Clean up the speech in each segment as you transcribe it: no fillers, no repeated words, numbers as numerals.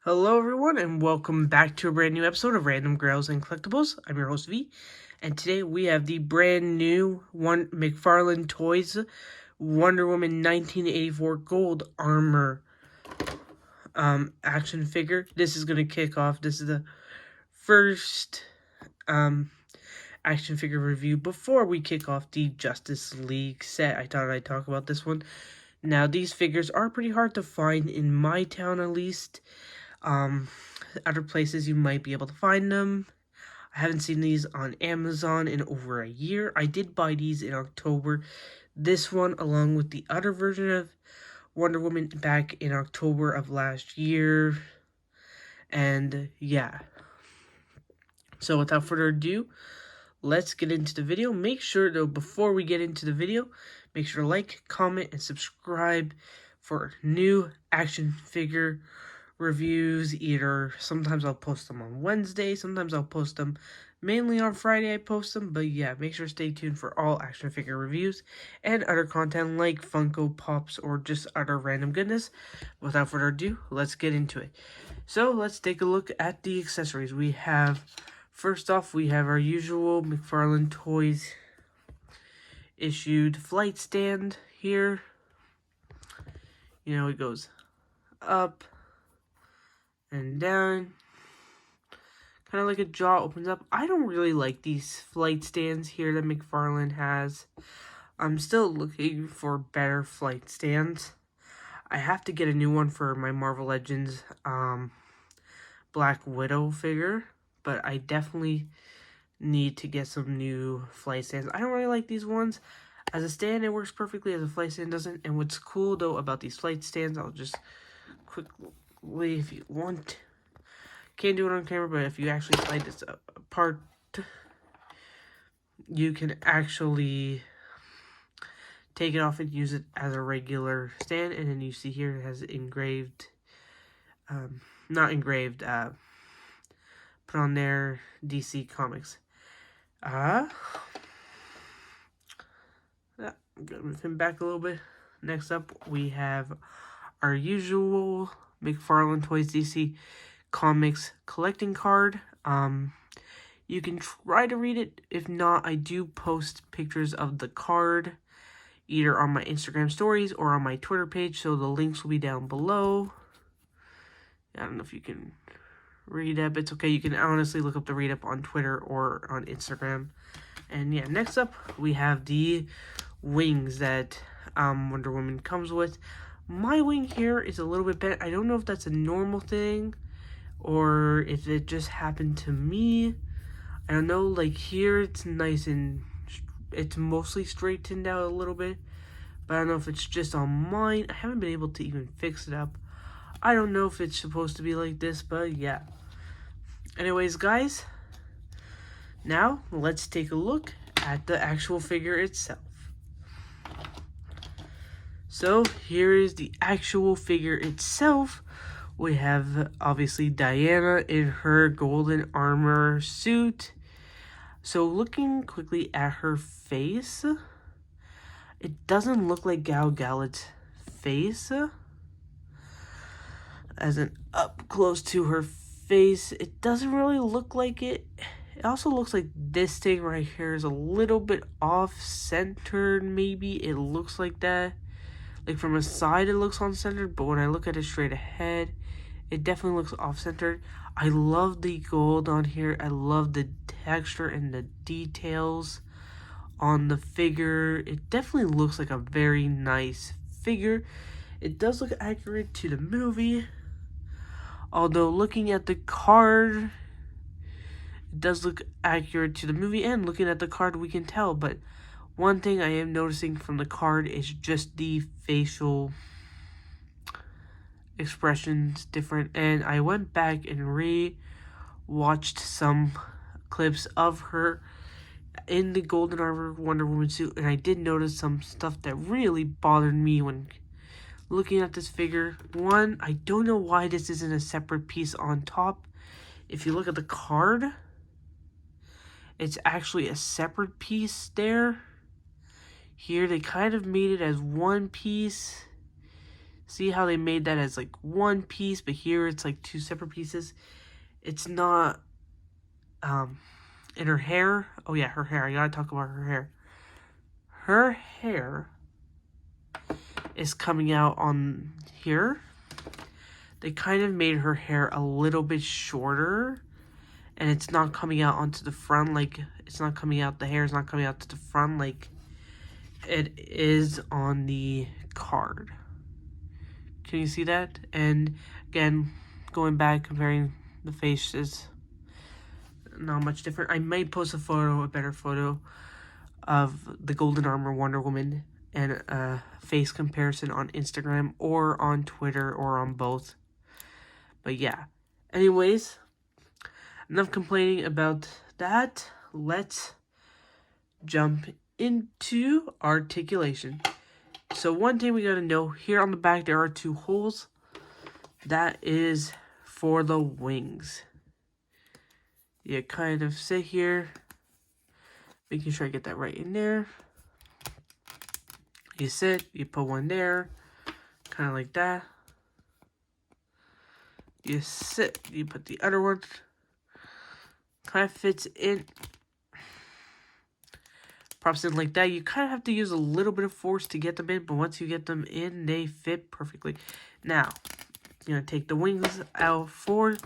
Hello everyone and welcome back to a brand new episode of Random Grails and Collectibles. I'm your host V, and today we have the brand new McFarlane Toys Wonder Woman 1984 Gold Armor action figure. This is going to kick off. This is the first action figure review before we kick off the Justice League set. I thought I'd talk about this one. Now, these figures are pretty hard to find in my town, at least. Other places you might be able to find them. I haven't seen these on Amazon in over a year. I did buy these in October. This one, along with the other version of Wonder Woman, back in October of last year. And yeah. So without further ado, let's get into the video. Make sure, though, before we get into the video, make sure to like, comment, and subscribe for new action figure reviews. Either sometimes I'll post them on Wednesday, sometimes I'll post them mainly on Friday. I post them, but yeah, make sure to stay tuned for all action figure reviews and other content like Funko Pops or just other random goodness. Without further ado, let's get into it. So let's take a look at the accessories. We have, first off, we have our usual McFarlane Toys issued flight stand here. You know, it goes up and down, kind of like a jaw opens up. I don't really like these flight stands here that McFarlane has. I'm still looking for better flight stands. I have to get a new one for my Marvel Legends Black Widow figure, but I definitely need to get some new flight stands. I don't really like these ones. As a stand, it works perfectly. As a flight stand, doesn't. And what's cool, though, about these flight stands, I'll just quickly, if you want, can't do it on camera, but if you actually slide this apart, you can actually take it off and use it as a regular stand. And then you see here it has engraved, not engraved, put on there DC Comics. I'm gonna move him back a little bit. Next up, we have our usual McFarlane Toys DC Comics collecting card. You can try to read it. If not, I do post pictures of the card either on my Instagram stories or on my Twitter page, so the links will be down below. I don't know if you can read that, but it's okay. You can honestly look up the read up on Twitter or on Instagram. And yeah, next up, we have the wings that Wonder Woman comes with. My wing here is a little bit bent. I don't know if that's a normal thing or if it just happened to me. I don't know, like here it's nice and it's mostly straightened out a little bit, but I don't know if it's just on mine. I haven't been able to even fix it up. I don't know if it's supposed to be like this, but yeah. Anyways, guys, now let's take a look at the actual figure itself. So here is the actual figure itself. We have obviously Diana in her golden armor suit. So looking quickly at her face, it doesn't look like Gal Gadot's face. As an up close to her face, it doesn't really look like it. It also looks like this thing right here is a little bit off-centered, maybe. It looks like that. Like from a side it looks on-centered, but when I look at it straight ahead, it definitely looks off-centered. I love the gold on here. I love the texture and the details on the figure. It definitely looks like a very nice figure. It does look accurate to the movie. Although looking at the card, it does look accurate to the movie, and looking at the card we can tell, but one thing I am noticing from the card is just the facial expressions different. And I went back and re-watched some clips of her in the golden armor Wonder Woman suit, and I did notice some stuff that really bothered me when looking at this figure. One, I don't know why this isn't a separate piece on top. If you look at the card, it's actually a separate piece there. Here, they kind of made it as one piece. See how they made that as like one piece, but here it's like two separate pieces. It's not, in her hair. Oh yeah, her hair. I gotta talk about her hair. Her hair is coming out on here. They kind of made her hair a little bit shorter, and it's not coming out onto the front, like, it's not coming out, the hair is not coming out to the front like it is on the card. Can you see that? And again, going back, comparing the faces, not much different. I might post a better photo of the Golden Armor Wonder Woman and a face comparison on Instagram or on Twitter or on both. But yeah, anyways, enough complaining about that. Let's jump into articulation. So one thing we gotta know, here on the back there are 2 holes. That is for the wings. You kind of sit here, making sure I get that right in there. You sit, you put one there, kind of like that. You sit, you put the other one, kind of fits in. Props in like that. You kind of have to use a little bit of force to get them in, but once you get them in, they fit perfectly. Now, you're going to take the wings out for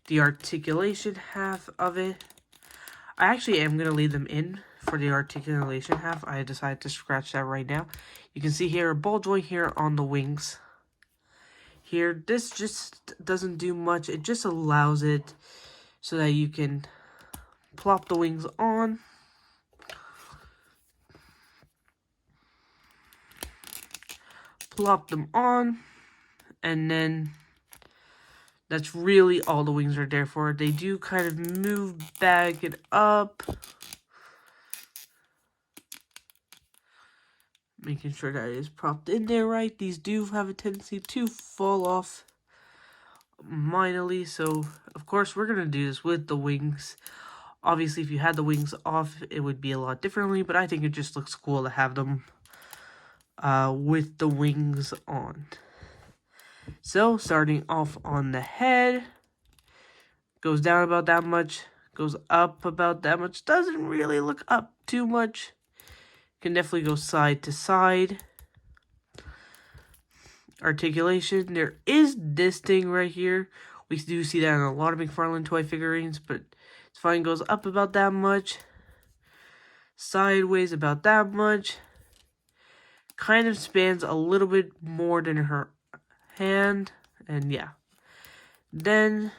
the articulation half of it. I actually am going to leave them in for the articulation half. I decided to scratch that right now. You can see here a ball joint here on the wings. Here, this just doesn't do much. It just allows it so that you can plop the wings on. Plop them on, and then that's really all the wings are there for. They do kind of move back and up, making sure that it is propped in there right. These do have a tendency to fall off minorly, so of course we're gonna do this with the wings. Obviously, if you had the wings off, it would be a lot differently, but I think it just looks cool to have them with the wings on. So, starting off on the head, goes down about that much, goes up about that much, doesn't really look up too much, can definitely go side to side. Articulation, there is this thing right here. We do see that in a lot of McFarlane toy figurines, but it's fine, goes up about that much, sideways about that much, kind of spans a little bit more than her hand, and yeah. Then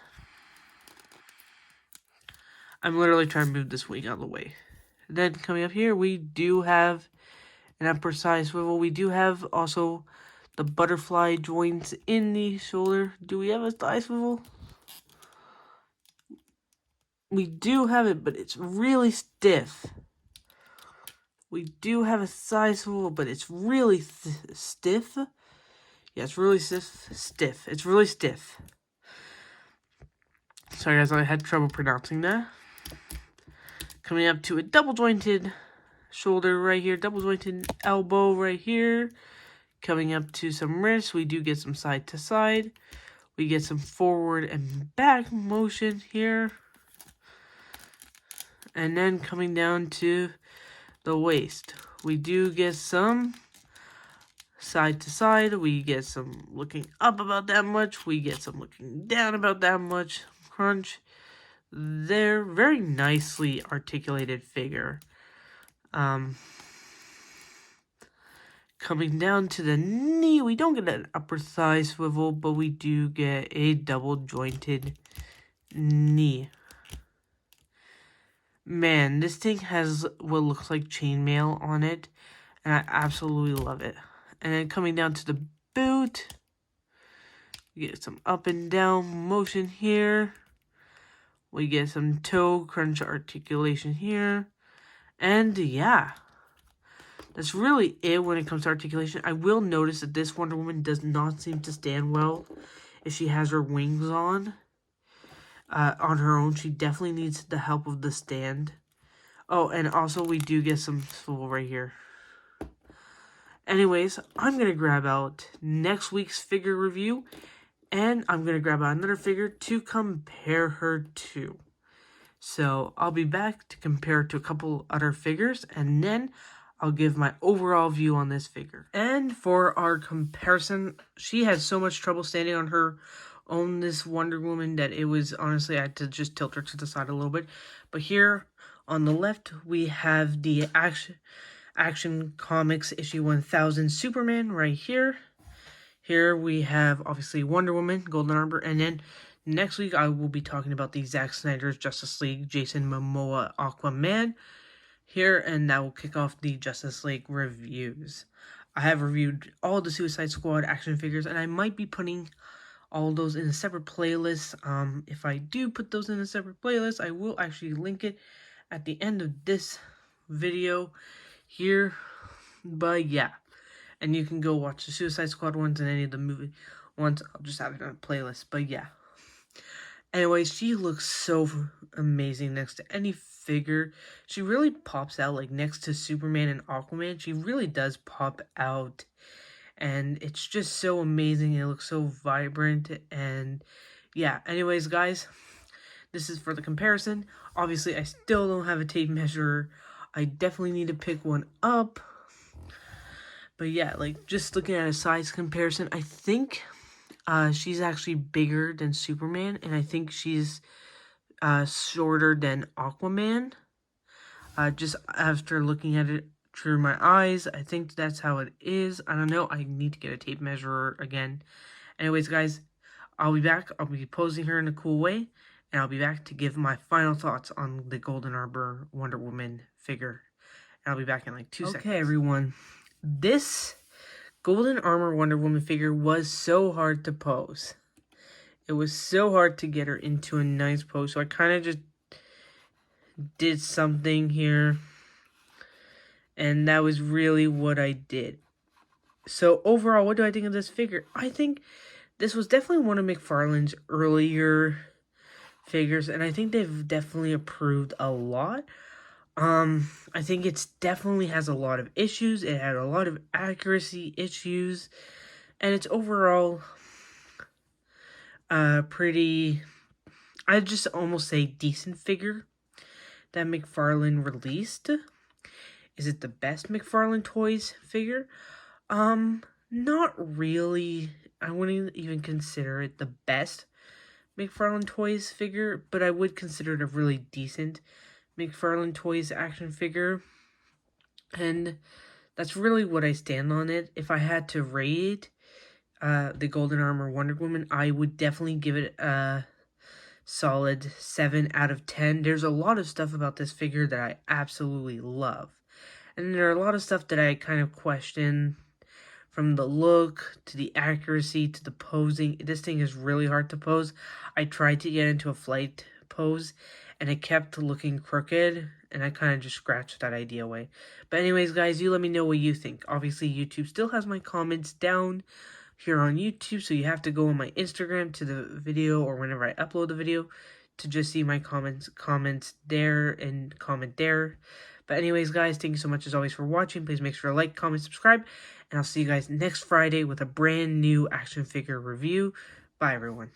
I'm literally trying to move this wing out of the way. Then coming up here, we do have an upper side swivel. We do have also the butterfly joints in the shoulder. Do we have a thigh swivel? We do have it, but it's really stiff. We do have a thigh swivel, but it's really stiff. Yeah, it's really stiff. It's really stiff. Sorry guys, I had trouble pronouncing that. Coming up to a double jointed shoulder right here, double jointed elbow right here. Coming up to some wrists, we do get some side to side. We get some forward and back motion here. And then coming down to the waist, we do get some side to side. We get some looking up about that much. We get some looking down about that much. Crunch. They're very nicely articulated figure. Coming down to the knee, we don't get an upper thigh swivel, but we do get a double jointed knee. Man, this thing has what looks like chainmail on it, and I absolutely love it. And then coming down to the boot, we get some up and down motion here. We get some toe crunch articulation here. And yeah, that's really it when it comes to articulation. I will notice that this Wonder Woman does not seem to stand well if she has her wings on. On her own, she definitely needs the help of the stand. Oh, and also we do get some swivel right here. Anyways, I'm going to grab out next week's figure review, and I'm going to grab out another figure to compare her to. So I'll be back to compare it to a couple other figures, and then I'll give my overall view on this figure. And for our comparison, she had so much trouble standing on her own, this Wonder Woman, that it was, honestly, I had to just tilt her to the side a little bit. But here on the left, we have the Action Comics issue 1000 Superman right here. Here we have, obviously, Wonder Woman, Golden Armor, and then next week I will be talking about the Zack Snyder's Justice League, Jason Momoa, Aquaman here, and that will kick off the Justice League reviews. I have reviewed all the Suicide Squad action figures, and I might be putting all those in a separate playlist. If I do put those in a separate playlist, I will actually link it at the end of this video here. But yeah, and you can go watch the Suicide Squad ones and any of the movie ones. I'll just have it on a playlist. But yeah, anyways, she looks so amazing next to any figure. She really pops out, like next to Superman and Aquaman. She really does pop out, and it's just so amazing. It looks so vibrant. And yeah, anyways, guys, this is for the comparison. Obviously, I still don't have a tape measure. I definitely need to pick one up. But yeah, like, just looking at a size comparison, I think she's actually bigger than Superman, and I think she's shorter than Aquaman. Just after looking at it through my eyes, I think that's how it is. I don't know. I need to get a tape measure again. Anyways, guys, I'll be back. I'll be posing her in a cool way, and I'll be back to give my final thoughts on the Golden Armor Wonder Woman figure. And I'll be back in like 2 seconds. Okay, everyone. This Golden Armor Wonder Woman figure was so hard to pose. It was so hard to get her into a nice pose, so I kind of just did something here, and that was really what I did. So overall, what do I think of this figure? I think this was definitely one of McFarlane's earlier figures, and I think they've definitely improved a lot. I think it definitely has a lot of issues. It had a lot of accuracy issues, and it's overall pretty, I'd just almost say decent figure that McFarlane released. Is it the best McFarlane Toys figure? Not really. I wouldn't even consider it the best McFarlane Toys figure, but I would consider it a really decent McFarlane Toys action figure. And that's really what I stand on it. If I had to rate the Golden Armor Wonder Woman, I would definitely give it a solid 7 out of 10. There's a lot of stuff about this figure that I absolutely love. And there are a lot of stuff that I kind of question, from the look to the accuracy to the posing. This thing is really hard to pose. I tried to get into a flight pose, and it kept looking crooked, and I kind of just scratched that idea away. But anyways, guys, you let me know what you think. Obviously, YouTube still has my comments down here on YouTube, so you have to go on my Instagram to the video, or whenever I upload the video, to just see my comments there, and comment there. But anyways, guys, thank you so much as always for watching. Please make sure to like, comment, subscribe, and I'll see you guys next Friday with a brand new action figure review. Bye, everyone.